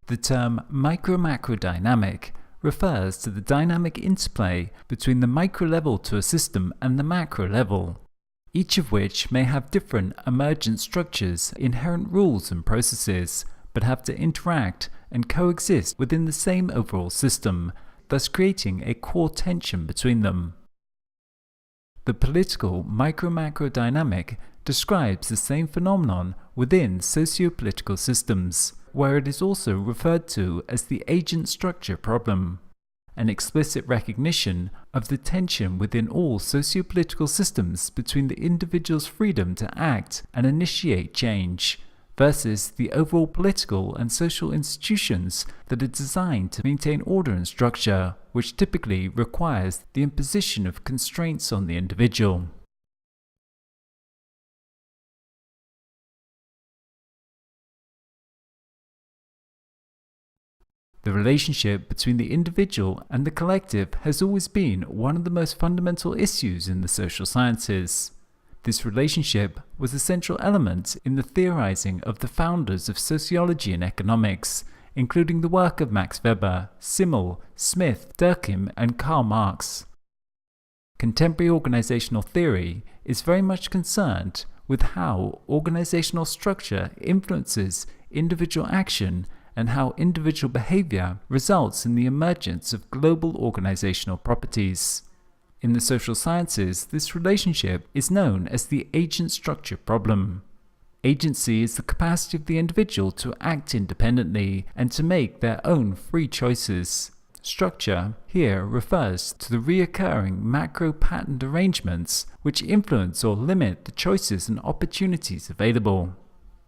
The term micro-macro dynamic refers to the dynamic interplay between the micro level to a system and the macro level, each of which may have different emergent structures, inherent rules and processes, but have to interact and coexist within the same overall system, thus creating a core tension between them. The political micro-macro dynamic describes the same phenomenon within socio-political systems, where it is also referred to as the agent structure problem, an explicit recognition of the tension within all socio-political systems between the individual's freedom to act and initiate change, versus the overall political and social institutions that are designed to maintain order and structure, which typically requires the imposition of constraints on the individual. The relationship between the individual and the collective has always been one of the most fundamental issues in the social sciences. This relationship was a central element in the theorizing of the founders of sociology and economics, including the work of Max Weber, Simmel, Smith, Durkheim, and Karl Marx. Contemporary organizational theory is very much concerned with how organizational structure influences individual action and how individual behavior results in the emergence of global organizational properties. In the social sciences, this relationship is known as the agent structure problem. Agency is the capacity of the individual to act independently and to make their own free choices. Structure here refers to the recurring macro-patterned arrangements which influence or limit the choices and opportunities available.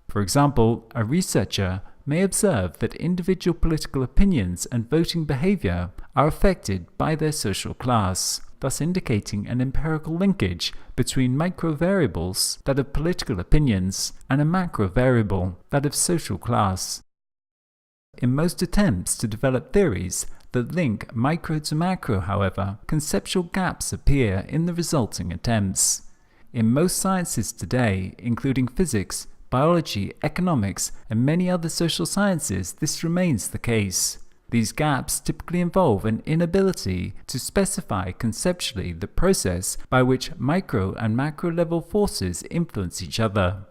For example, a researcher may observe that individual political opinions and voting behavior are affected by their social class, thus indicating an empirical linkage between micro-variables, that of political opinions, and a macro-variable, that of social class. In most attempts to develop theories that link micro to macro, however, conceptual gaps appear in the resulting attempts. In most sciences today, including physics, biology, economics, and many other social sciences, this remains the case. These gaps typically involve an inability to specify conceptually the process by which micro and macro level forces influence each other.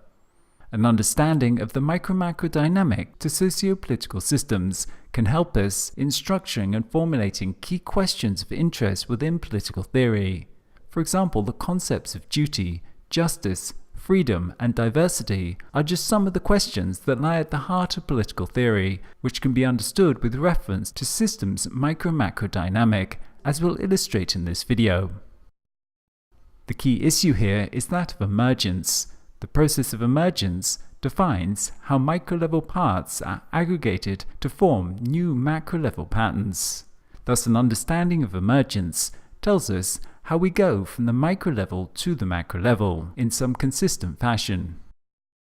An understanding of the micro-macro dynamic to socio-political systems can help us in structuring and formulating key questions of interest within political theory. For example, the concepts of duty, justice, freedom, and diversity are just some of the questions that lie at the heart of political theory, which can be understood with reference to systems' micro-macro dynamic, as we'll illustrate in this video. The key issue here is that of emergence. The process of emergence defines how micro-level parts are aggregated to form new macro-level patterns. Thus, an understanding of emergence tells us how we go from the micro level to the macro level in some consistent fashion.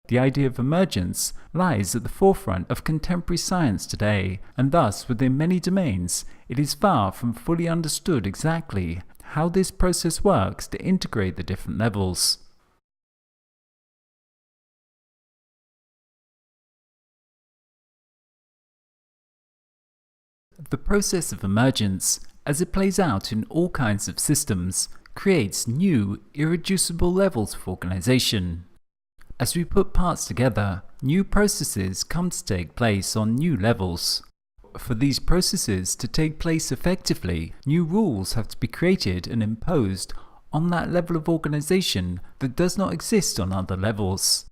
The idea of emergence lies at the forefront of contemporary science today, and thus within many domains it is far from fully understood exactly how this process works to integrate the different levels. The process of emergence, as it plays out in all kinds of systems, creates new, irreducible levels of organization. As we put parts together, new processes come to take place on new levels. For these processes to take place effectively, new rules have to be created and imposed on that level of organization that does not exist on other levels.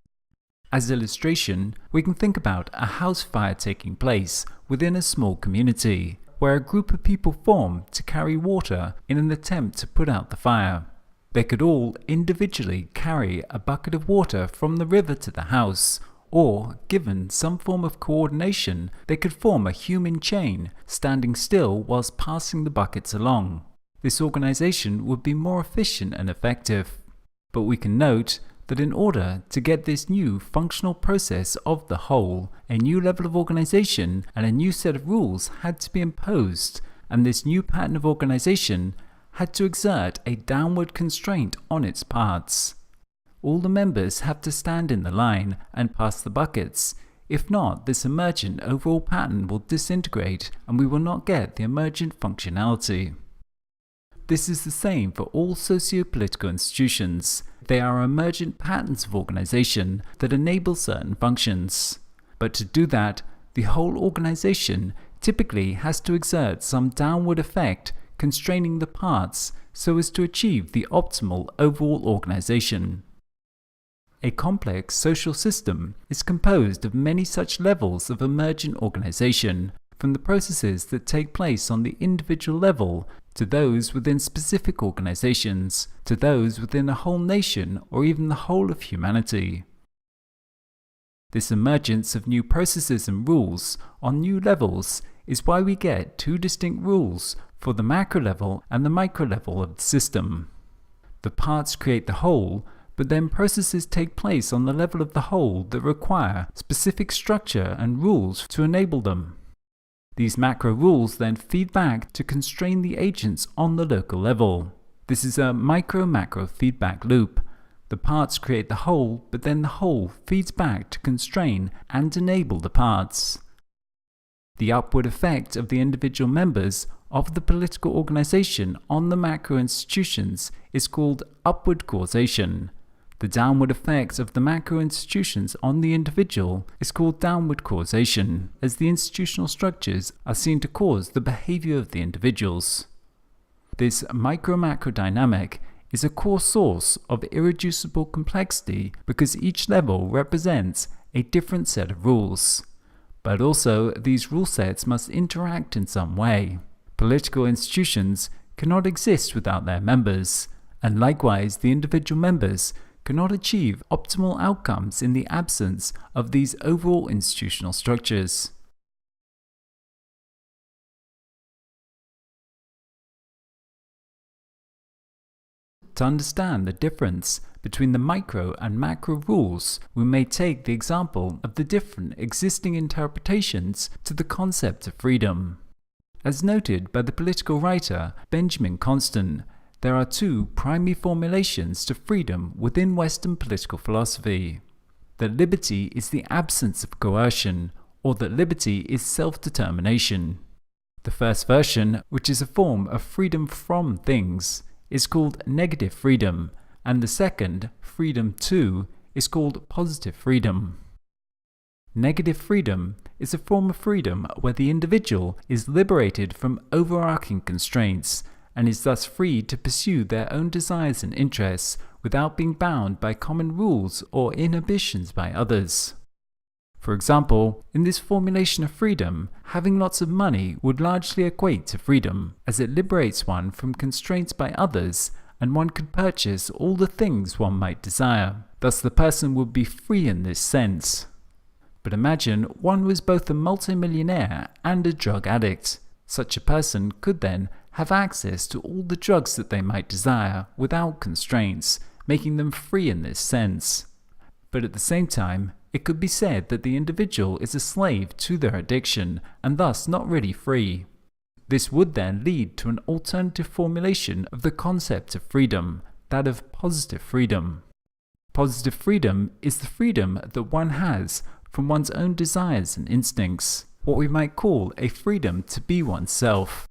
As illustration, we can think about a house fire taking place within a small community, where a group of people form to carry water in an attempt to put out the fire. They could all individually carry a bucket of water from the river to the house, or, given some form of coordination, they could form a human chain, standing still whilst passing the buckets along. This organization would be more efficient and effective. But we can note that in order to get this new functional process of the whole, a new level of organization and a new set of rules had to be imposed, and this new pattern of organization had to exert a downward constraint on its parts. All the members have to stand in the line and pass the buckets, If not, this emergent overall pattern will disintegrate and we will not get the emergent functionality. This is the same for all socio-political institutions. They are emergent patterns of organization that enable certain functions. But to do that, the whole organization typically has to exert some downward effect, constraining the parts so as to achieve the optimal overall organization. A complex social system is composed of many such levels of emergent organization, from the processes that take place on the individual level, to those within specific organizations, to those within a whole nation or even the whole of humanity. This emergence of new processes and rules on new levels is why we get two distinct rules for the macro level and the micro level of the system. The parts create the whole, but then processes take place on the level of the whole that require specific structure and rules to enable them. These macro rules then feed back to constrain the agents on the local level. This is a micro-macro feedback loop. The parts create the whole, but then the whole feeds back to constrain and enable the parts. The upward effect of the individual members of the political organization on the macro institutions is called upward causation. The downward effect of the macro institutions on the individual is called downward causation, as the institutional structures are seen to cause the behavior of the individuals. This micro-macro dynamic is a core source of irreducible complexity because each level represents a different set of rules. But also, these rule sets must interact in some way. Political institutions cannot exist without their members, and likewise the individual members cannot achieve optimal outcomes in the absence of these overall institutional structures. To understand the difference between the micro and macro rules, we may take the example of the different existing interpretations to the concept of freedom. As noted by the political writer Benjamin Constant, there are two primary formulations to freedom within Western political philosophy: that liberty is the absence of coercion, or that liberty is self-determination. The first version, which is a form of freedom from things, is called negative freedom, and the second, freedom to, is called positive freedom. Negative freedom is a form of freedom where the individual is liberated from overarching constraints and is thus free to pursue their own desires and interests without being bound by common rules or inhibitions by others. For example, in this formulation of freedom, having lots of money would largely equate to freedom, as it liberates one from constraints by others, and one could purchase all the things one might desire. Thus the person would be free in this sense. But imagine one was both a multimillionaire and a drug addict. Such a person could then have access to all the drugs that they might desire without constraints, making them free in this sense. But at the same time, it could be said that the individual is a slave to their addiction and thus not really free. This would then lead to an alternative formulation of the concept of freedom, that of positive freedom. Positive freedom is the freedom that one has from one's own desires and instincts, what we might call a freedom to be oneself.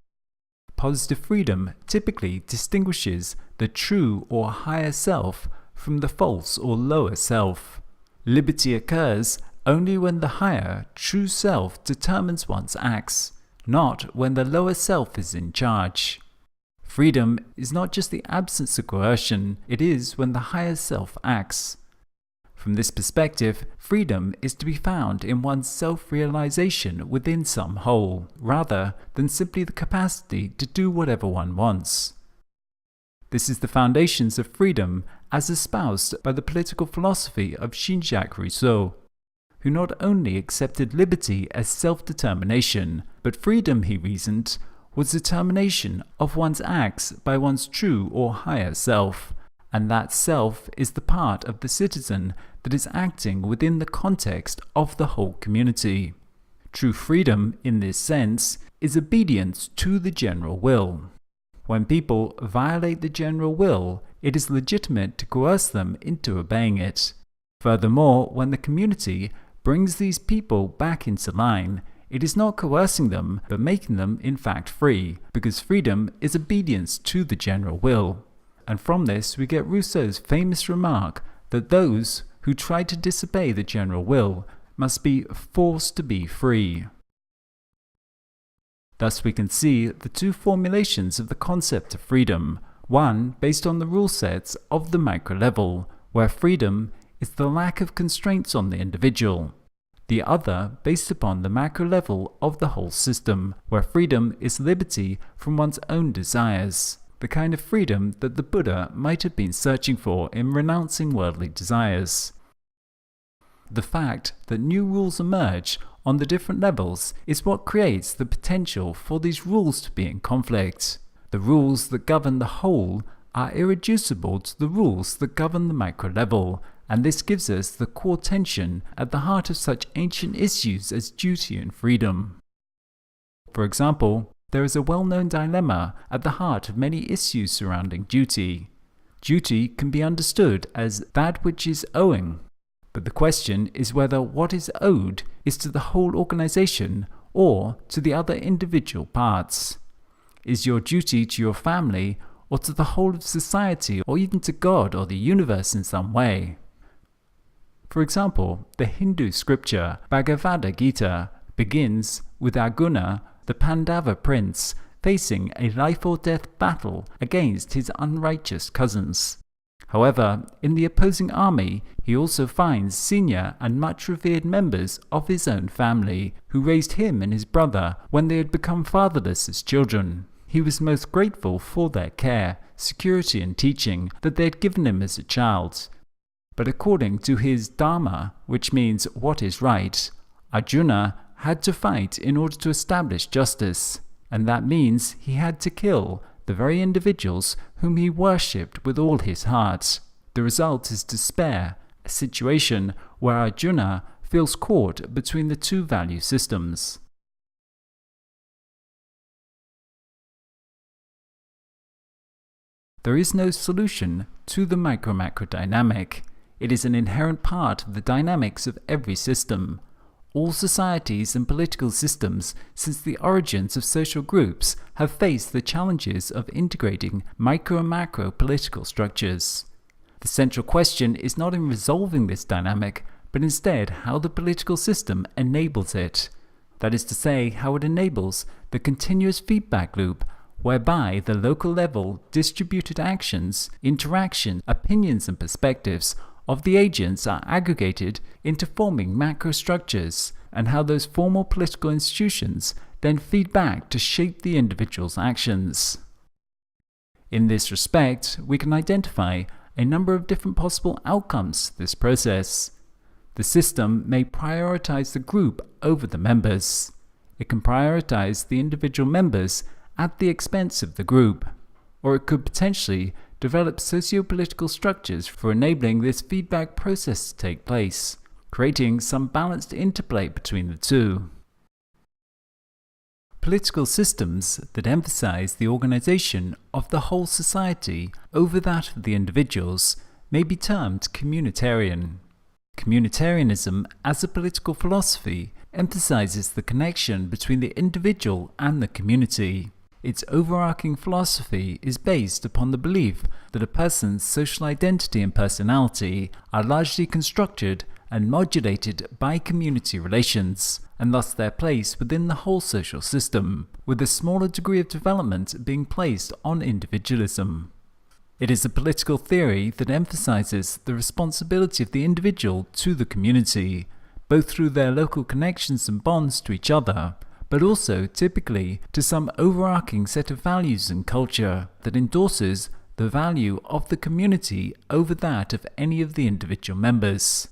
Positive freedom typically distinguishes the true or higher self from the false or lower self. Liberty occurs only when the higher, true self determines one's acts, not when the lower self is in charge. Freedom is not just the absence of coercion, it is when the higher self acts. From this perspective, freedom is to be found in one's self-realization within some whole, rather than simply the capacity to do whatever one wants. This is the foundations of freedom as espoused by the political philosophy of Jean-Jacques Rousseau, who not only accepted liberty as self-determination, but freedom, he reasoned, was determination of one's acts by one's true or higher self, and that self is the part of the citizen that is acting within the context of the whole community. True freedom, in this sense, is obedience to the general will. When people violate the general will, it is legitimate to coerce them into obeying it. Furthermore, when the community, brings these people back into line. It is not coercing them, but making them in fact free, because freedom is obedience to the general will. And from this we get Rousseau's famous remark that those who try to disobey the general will must be forced to be free. Thus we can see the two formulations of the concept of freedom, one based on the rule sets of the micro level, where freedom is the lack of constraints on the individual. The other based upon the macro level of the whole system, where freedom is liberty from one's own desires, the kind of freedom that the Buddha might have been searching for in renouncing worldly desires. The fact that new rules emerge on the different levels is what creates the potential for these rules to be in conflict. The rules that govern the whole are irreducible to the rules that govern the micro level, and this gives us the core tension at the heart of such ancient issues as duty and freedom. For example, there is a well-known dilemma at the heart of many issues surrounding duty. Duty can be understood as that which is owing, but the question is whether what is owed is to the whole organization or to the other individual parts. Is your duty to your family or to the whole of society, or even to God or the universe in some way? For example, the Hindu scripture Bhagavad Gita begins with Arjuna, the Pandava prince, facing a life-or-death battle against his unrighteous cousins. However, in the opposing army, he also finds senior and much revered members of his own family, who raised him and his brother when they had become fatherless as children. He was most grateful for their care, security and teaching that they had given him as a child. But according to his dharma, which means what is right, Arjuna had to fight in order to establish justice, and that means he had to kill the very individuals whom he worshipped with all his heart. The result is despair, a situation where Arjuna feels caught between the two value systems. There is no solution to the micro-macro dynamic. It is an inherent part of the dynamics of every system. All societies and political systems since the origins of social groups have faced the challenges of integrating micro and macro political structures. The central question is not in resolving this dynamic, but instead how the political system enables it. That is to say, how it enables the continuous feedback loop whereby the local level distributed actions, interaction, opinions and perspectives of the agents are aggregated into forming macro structures, and how those formal political institutions then feed back to shape the individual's actions. In this respect, we can identify a number of different possible outcomes to this process. The system may prioritize the group over the members. It can prioritize the individual members at the expense of the group, or it could potentially develop socio-political structures for enabling this feedback process to take place, creating some balanced interplay between the two. Political systems that emphasize the organization of the whole society over that of the individuals may be termed communitarian. Communitarianism as a political philosophy emphasizes the connection between the individual and the community. Its overarching philosophy is based upon the belief that a person's social identity and personality are largely constructed and modulated by community relations, and thus their place within the whole social system, with a smaller degree of development being placed on individualism. It is a political theory that emphasizes the responsibility of the individual to the community, both through their local connections and bonds to each other, but also typically to some overarching set of values and culture that endorses the value of the community over that of any of the individual members.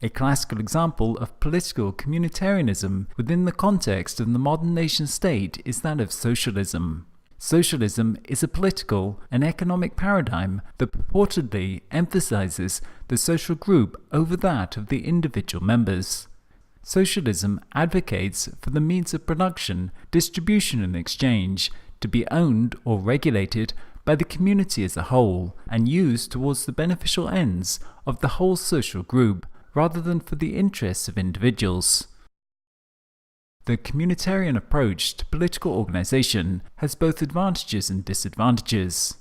A classical example of political communitarianism within the context of the modern nation-state is that of socialism. Socialism is a political and economic paradigm that purportedly emphasizes the social group over that of the individual members. Socialism advocates for the means of production, distribution and exchange to be owned or regulated by the community as a whole and used towards the beneficial ends of the whole social group, rather than for the interests of individuals. The communitarian approach to political organization has both advantages and disadvantages.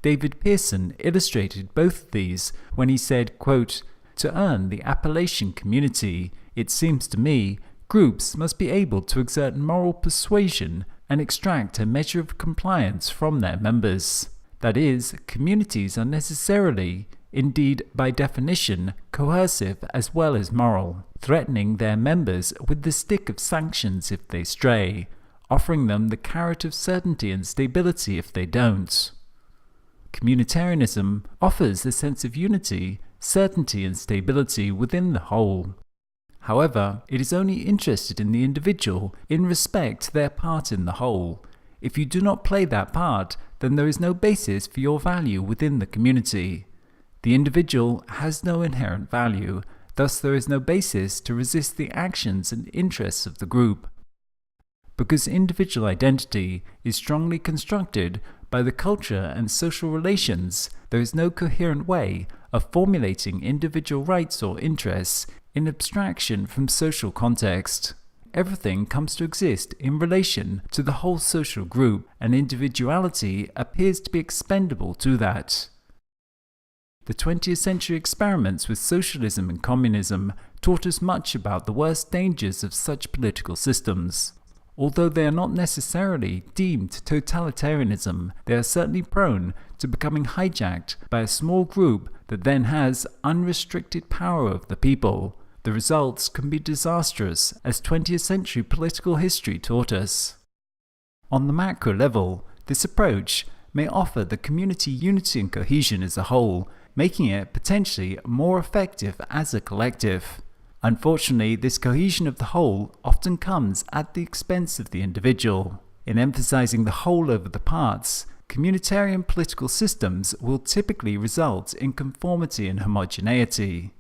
David Pearson illustrated both of these when he said, quote, "To earn the appellation community, it seems to me, groups must be able to exert moral persuasion and extract a measure of compliance from their members. That is, communities are necessarily, indeed by definition, coercive as well as moral, threatening their members with the stick of sanctions if they stray, offering them the carrot of certainty and stability if they don't. Communitarianism offers a sense of unity, certainty and stability within the whole. However, it is only interested in the individual in respect to their part in the whole. If you do not play that part, then there is no basis for your value within the community. The individual has no inherent value, thus there is no basis to resist the actions and interests of the group. Because individual identity is strongly constructed by the culture and social relations, there is no coherent way of formulating individual rights or interests in abstraction from social context. Everything comes to exist in relation to the whole social group, and individuality appears to be expendable to that. The 20th century experiments with socialism and communism taught us much about the worst dangers of such political systems. Although they are not necessarily deemed totalitarianism, they are certainly prone to becoming hijacked by a small group that then has unrestricted power over the people. The results can be disastrous, as 20th century political history taught us. On the macro level, this approach may offer the community unity and cohesion as a whole, making it potentially more effective as a collective. Unfortunately, this cohesion of the whole often comes at the expense of the individual. In emphasizing the whole over the parts, communitarian political systems will typically result in conformity and homogeneity.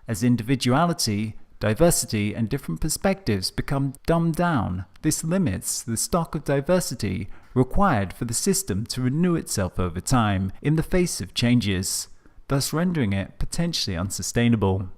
As individuality, diversity, and different perspectives become dumbed down, this limits the stock of diversity required for the system to renew itself over time in the face of changes, thus rendering it potentially unsustainable.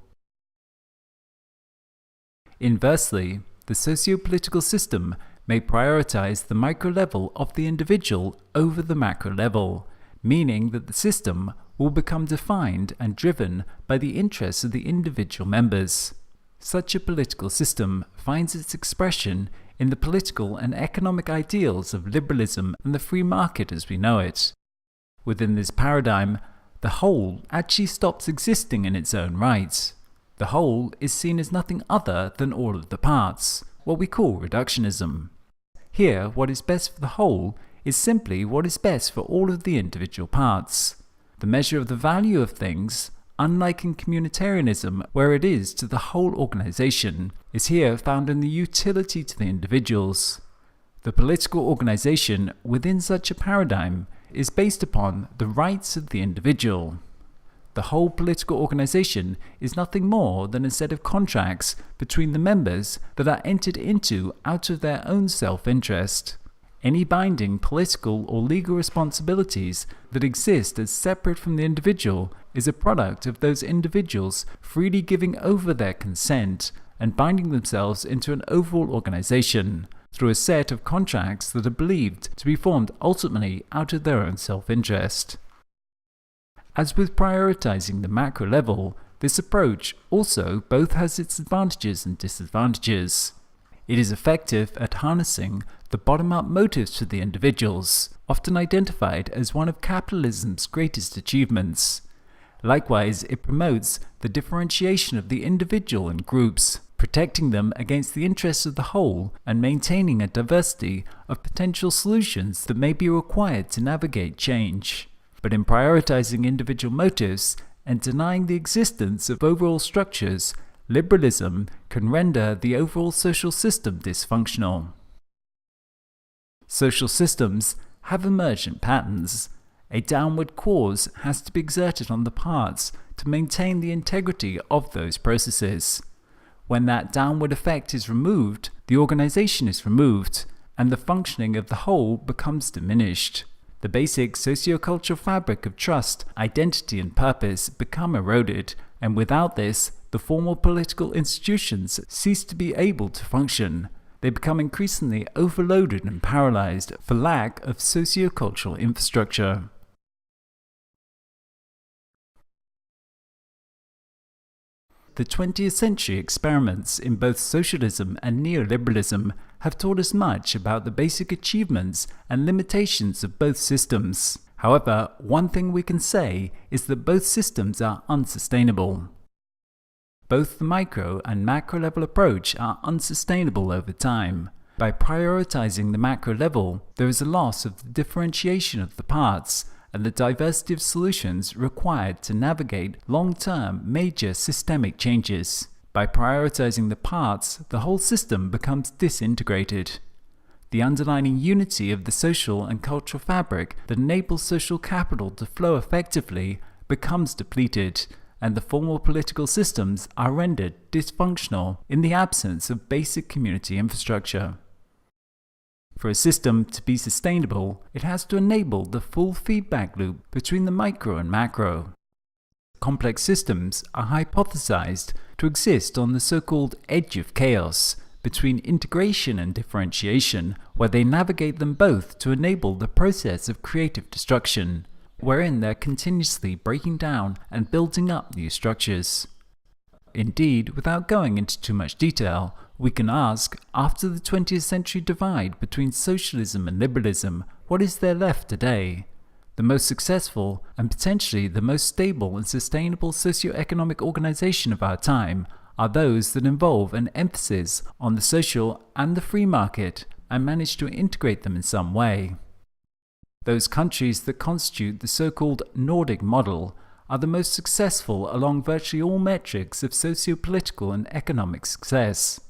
Inversely, the socio-political system may prioritize the micro level of the individual over the macro level, meaning that the system will become defined and driven by the interests of the individual members. Such a political system finds its expression in the political and economic ideals of liberalism and the free market as we know it. Within this paradigm, the whole actually stops existing in its own right. The whole is seen as nothing other than all of the parts, what we call reductionism. Here, what is best for the whole is simply what is best for all of the individual parts. The measure of the value of things, unlike in communitarianism where it is to the whole organization, is here found in the utility to the individuals. The political organization within such a paradigm is based upon the rights of the individual. The whole political organization is nothing more than a set of contracts between the members that are entered into out of their own self-interest. Any binding political or legal responsibilities that exist as separate from the individual is a product of those individuals freely giving over their consent and binding themselves into an overall organization through a set of contracts that are believed to be formed ultimately out of their own self-interest. As with prioritizing the macro level, this approach also both has its advantages and disadvantages. It is effective at harnessing the bottom-up motives for the individuals, often identified as one of capitalism's greatest achievements. Likewise, it promotes the differentiation of the individual and groups, protecting them against the interests of the whole and maintaining a diversity of potential solutions that may be required to navigate change. But in prioritizing individual motives and denying the existence of overall structures, liberalism can render the overall social system dysfunctional. Social systems have emergent patterns. A downward cause has to be exerted on the parts to maintain the integrity of those processes. When that downward effect is removed, the organization is removed, and the functioning of the whole becomes diminished. The basic sociocultural fabric of trust, identity, and purpose become eroded, and without this, the the formal political institutions cease to be able to function. They become increasingly overloaded and paralyzed for lack of socio-cultural infrastructure. The 20th century experiments in both socialism and neoliberalism have taught us much about the basic achievements and limitations of both systems. However, one thing we can say is that both systems are unsustainable. Both the micro and macro level approach are unsustainable over time. By prioritizing the macro level, there is a loss of the differentiation of the parts and the diversity of solutions required to navigate long-term major systemic changes. By prioritizing the parts, the whole system becomes disintegrated. The underlying unity of the social and cultural fabric that enables social capital to flow effectively becomes depleted, and the formal political systems are rendered dysfunctional in the absence of basic community infrastructure. For a system to be sustainable, it has to enable the full feedback loop between the micro and macro. Complex systems are hypothesized to exist on the so-called edge of chaos, between integration and differentiation, where they navigate them both to enable the process of creative destruction, wherein they're continuously breaking down and building up new structures. Indeed, without going into too much detail, we can ask, after the 20th century divide between socialism and liberalism, what is there left today? The most successful and potentially the most stable and sustainable socio-economic organization of our time are those that involve an emphasis on the social and the free market and manage to integrate them in some way. Those countries that constitute the so-called Nordic model are the most successful along virtually all metrics of socio-political and economic success.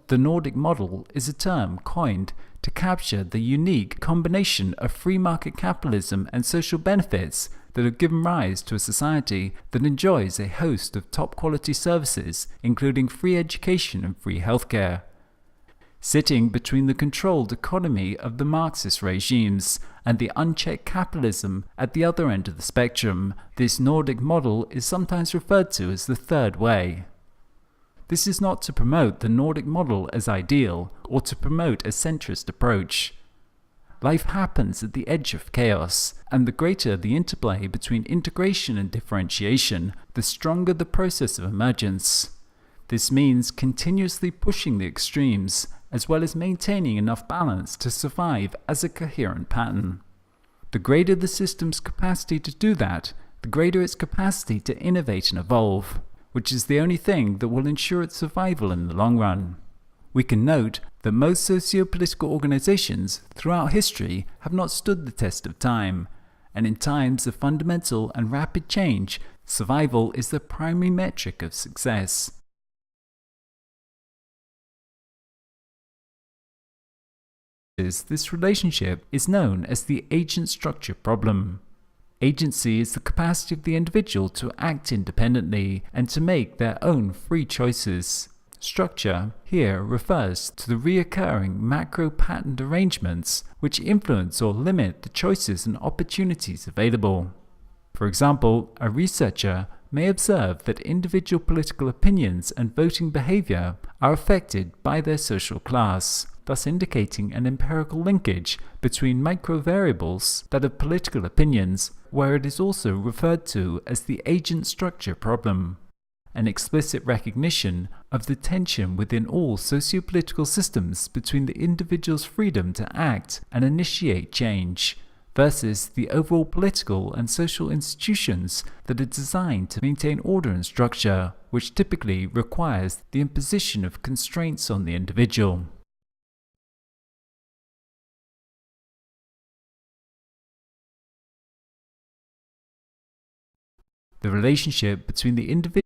The Nordic model is a term coined to capture the unique combination of free market capitalism and social benefits that have given rise to a society that enjoys a host of top quality services, including free education and free healthcare. Sitting between the controlled economy of the Marxist regimes and the unchecked capitalism at the other end of the spectrum, this Nordic model is sometimes referred to as the third way. This is not to promote the Nordic model as ideal or to promote a centrist approach. Life happens at the edge of chaos, and the greater the interplay between integration and differentiation, the stronger the process of emergence. This means continuously pushing the extremes, as well as maintaining enough balance to survive as a coherent pattern. The greater the system's capacity to do that, the greater its capacity to innovate and evolve, which is the only thing that will ensure its survival in the long run. We can note that most socio-political organizations throughout history have not stood the test of time, and in times of fundamental and rapid change, survival is the primary metric of success. This relationship is known as the agent-structure problem. Agency is the capacity of the individual to act independently and to make their own free choices. Structure here refers to the recurring macro-patterned arrangements which influence or limit the choices and opportunities available. For example, a researcher may observe that individual political opinions and voting behavior are affected by their social class, thus indicating an empirical linkage between micro-variables that of political opinions, where it is also referred to as the agent-structure problem. An explicit recognition of the tension within all socio-political systems between the individual's freedom to act and initiate change, versus the overall political and social institutions that are designed to maintain order and structure, which typically requires the imposition of constraints on the individual. The relationship between the individual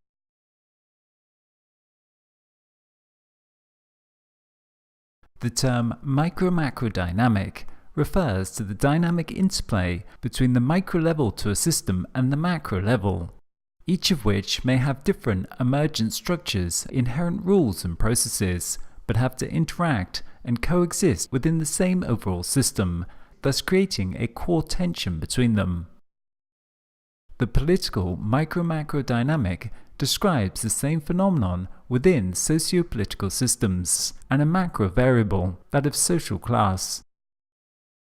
The term micro-macro dynamic refers to the dynamic interplay between the micro level to a system and the macro level, each of which may have different emergent structures, inherent rules and processes, but have to interact and coexist within the same overall system, thus creating a core tension between them. The political micro-macro dynamic describes the same phenomenon within socio-political systems and a macro variable, that of social class.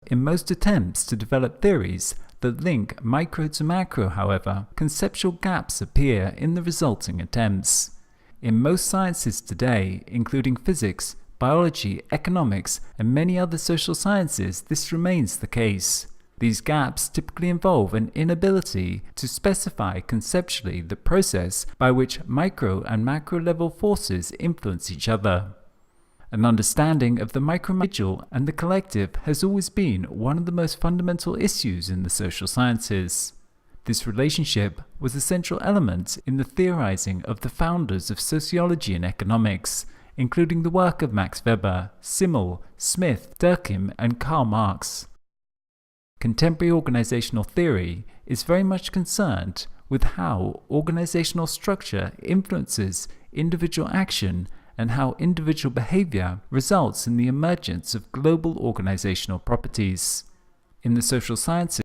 In most attempts to develop theories that link micro to macro, however, conceptual gaps appear in the resulting attempts. In most sciences today, including physics, biology, economics, and many other social sciences, this remains the case. These gaps typically involve an inability to specify conceptually the process by which micro and macro level forces influence each other. An understanding of the micro-individual and the collective has always been one of the most fundamental issues in the social sciences. This relationship was a central element in the theorizing of the founders of sociology and economics, including the work of Max Weber, Simmel, Smith, Durkheim, and Karl Marx. Contemporary organizational theory is very much concerned with how organizational structure influences individual action and how individual behavior results in the emergence of global organizational properties. In the social sciences,